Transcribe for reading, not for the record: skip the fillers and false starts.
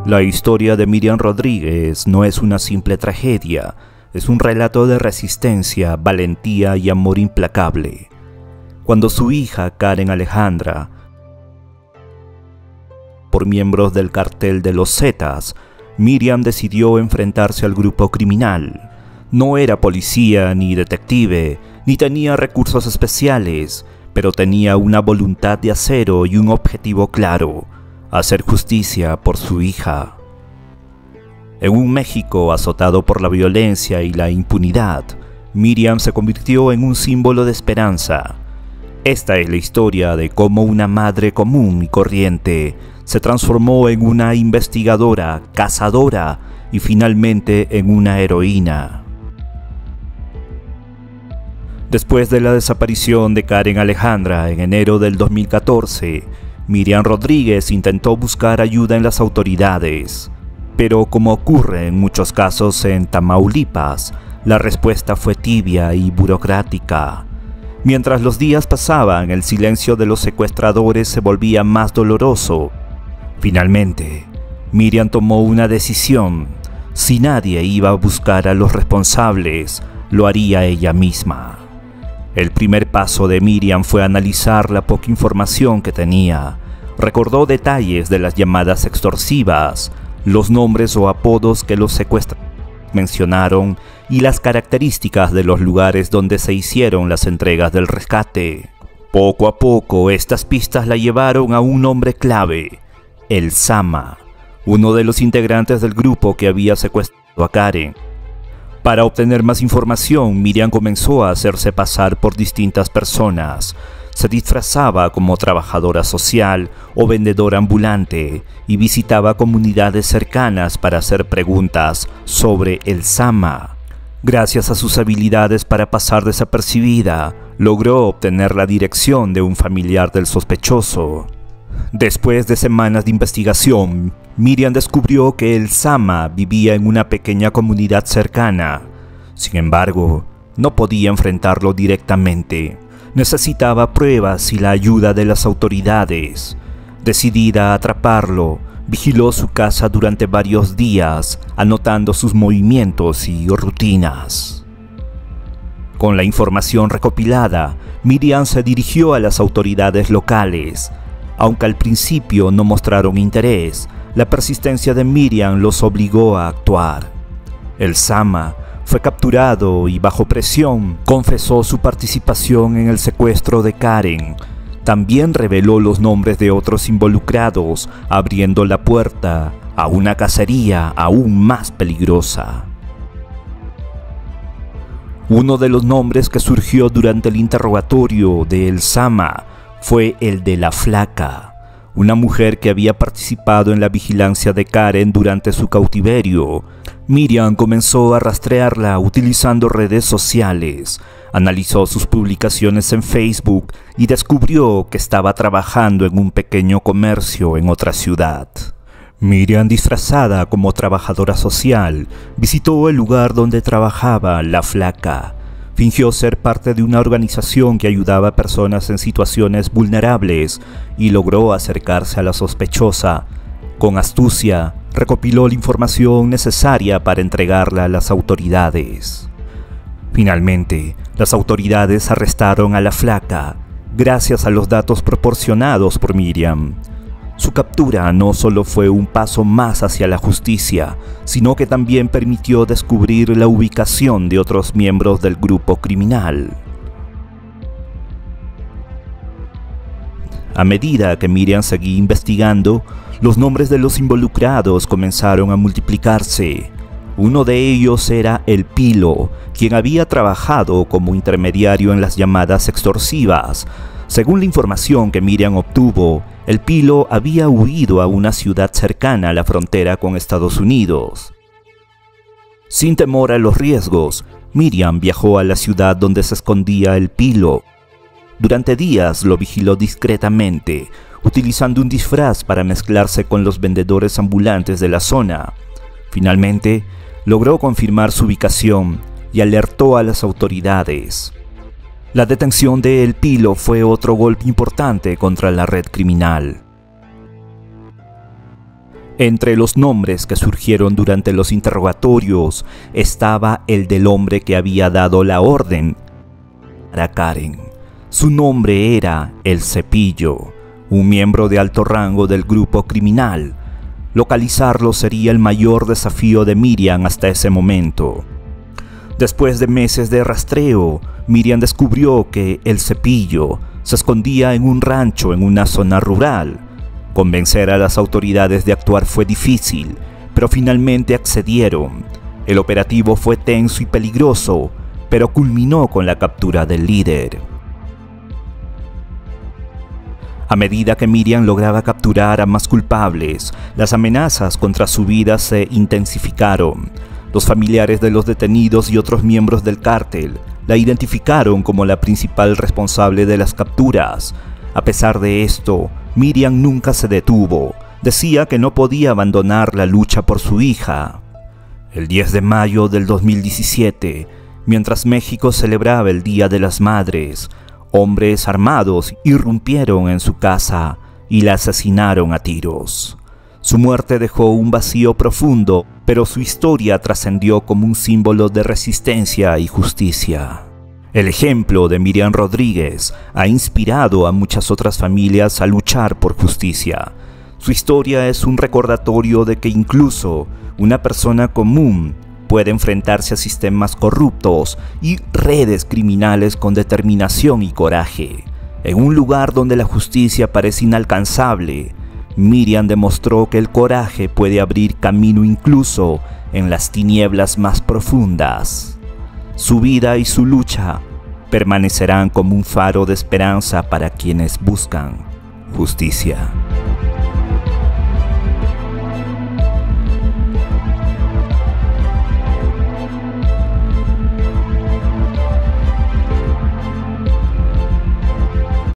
La historia de Miriam Rodríguez no es una simple tragedia, es un relato de resistencia, valentía y amor implacable. Cuando su hija, Karen Alejandra, por miembros del cartel de los Zetas, Miriam decidió enfrentarse al grupo criminal. No era policía ni detective, ni tenía recursos especiales, pero tenía una voluntad de acero y un objetivo claro: hacer justicia por su hija. En un México azotado por la violencia y la impunidad, Miriam se convirtió en un símbolo de esperanza. Esta es la historia de cómo una madre común y corriente se transformó en una investigadora, cazadora y finalmente en una heroína. Después de la desaparición de Karen Alejandra en enero del 2014, Miriam Rodríguez intentó buscar ayuda en las autoridades, pero como ocurre en muchos casos en Tamaulipas, la respuesta fue tibia y burocrática. Mientras los días pasaban, el silencio de los secuestradores se volvía más doloroso. Finalmente, Miriam tomó una decisión: si nadie iba a buscar a los responsables, lo haría ella misma. El primer paso de Miriam fue analizar la poca información que tenía. Recordó detalles de las llamadas extorsivas, los nombres o apodos que los secuestradores mencionaron y las características de los lugares donde se hicieron las entregas del rescate. Poco a poco, estas pistas la llevaron a un nombre clave: el Sama, uno de los integrantes del grupo que había secuestrado a Karen. Para obtener más información, Miriam comenzó a hacerse pasar por distintas personas. Se disfrazaba como trabajadora social o vendedora ambulante y visitaba comunidades cercanas para hacer preguntas sobre el Sama. Gracias a sus habilidades para pasar desapercibida, logró obtener la dirección de un familiar del sospechoso. Después de semanas de investigación, Miriam descubrió que el Sama vivía en una pequeña comunidad cercana. Sin embargo, no podía enfrentarlo directamente. Necesitaba pruebas y la ayuda de las autoridades. Decidida a atraparlo, vigiló su casa durante varios días, anotando sus movimientos y rutinas. Con la información recopilada, Miriam se dirigió a las autoridades locales. Aunque al principio no mostraron interés, la persistencia de Miriam los obligó a actuar. El Sama fue capturado y, bajo presión, confesó su participación en el secuestro de Karen. También reveló los nombres de otros involucrados, abriendo la puerta a una cacería aún más peligrosa. Uno de los nombres que surgió durante el interrogatorio de El Sama fue el de la Flaca, una mujer que había participado en la vigilancia de Karen durante su cautiverio. Miriam comenzó a rastrearla utilizando redes sociales, analizó sus publicaciones en Facebook y descubrió que estaba trabajando en un pequeño comercio en otra ciudad. Miriam, disfrazada como trabajadora social, visitó el lugar donde trabajaba la Flaca. Fingió ser parte de una organización que ayudaba a personas en situaciones vulnerables y logró acercarse a la sospechosa. Con astucia, recopiló la información necesaria para entregarla a las autoridades. Finalmente, las autoridades arrestaron a la Flaca, gracias a los datos proporcionados por Miriam. Su captura no solo fue un paso más hacia la justicia, sino que también permitió descubrir la ubicación de otros miembros del grupo criminal. A medida que Miriam seguía investigando, los nombres de los involucrados comenzaron a multiplicarse. Uno de ellos era El Pilo, quien había trabajado como intermediario en las llamadas extorsivas. Según la información que Miriam obtuvo, El Pilo había huido a una ciudad cercana a la frontera con Estados Unidos. Sin temor a los riesgos, Miriam viajó a la ciudad donde se escondía El Pilo. Durante días lo vigiló discretamente, utilizando un disfraz para mezclarse con los vendedores ambulantes de la zona. Finalmente, logró confirmar su ubicación y alertó a las autoridades. La detención de El Pilo fue otro golpe importante contra la red criminal. Entre los nombres que surgieron durante los interrogatorios estaba el del hombre que había dado la orden a Karen. Su nombre era El Cepillo, un miembro de alto rango del grupo criminal. Localizarlo sería el mayor desafío de Miriam hasta ese momento. Después de meses de rastreo, Miriam descubrió que El Cepillo se escondía en un rancho en una zona rural. Convencer a las autoridades de actuar fue difícil, pero finalmente accedieron. El operativo fue tenso y peligroso, pero culminó con la captura del líder. A medida que Miriam lograba capturar a más culpables, las amenazas contra su vida se intensificaron. Los familiares de los detenidos y otros miembros del cártel la identificaron como la principal responsable de las capturas. A pesar de esto, Miriam nunca se detuvo. Decía que no podía abandonar la lucha por su hija. El 10 de mayo del 2017, mientras México celebraba el Día de las Madres, hombres armados irrumpieron en su casa y la asesinaron a tiros. Su muerte dejó un vacío profundo, pero su historia trascendió como un símbolo de resistencia y justicia. El ejemplo de Miriam Rodríguez ha inspirado a muchas otras familias a luchar por justicia. Su historia es un recordatorio de que incluso una persona común puede enfrentarse a sistemas corruptos y redes criminales con determinación y coraje. En un lugar donde la justicia parece inalcanzable, Miriam demostró que el coraje puede abrir camino incluso en las tinieblas más profundas. Su vida y su lucha permanecerán como un faro de esperanza para quienes buscan justicia.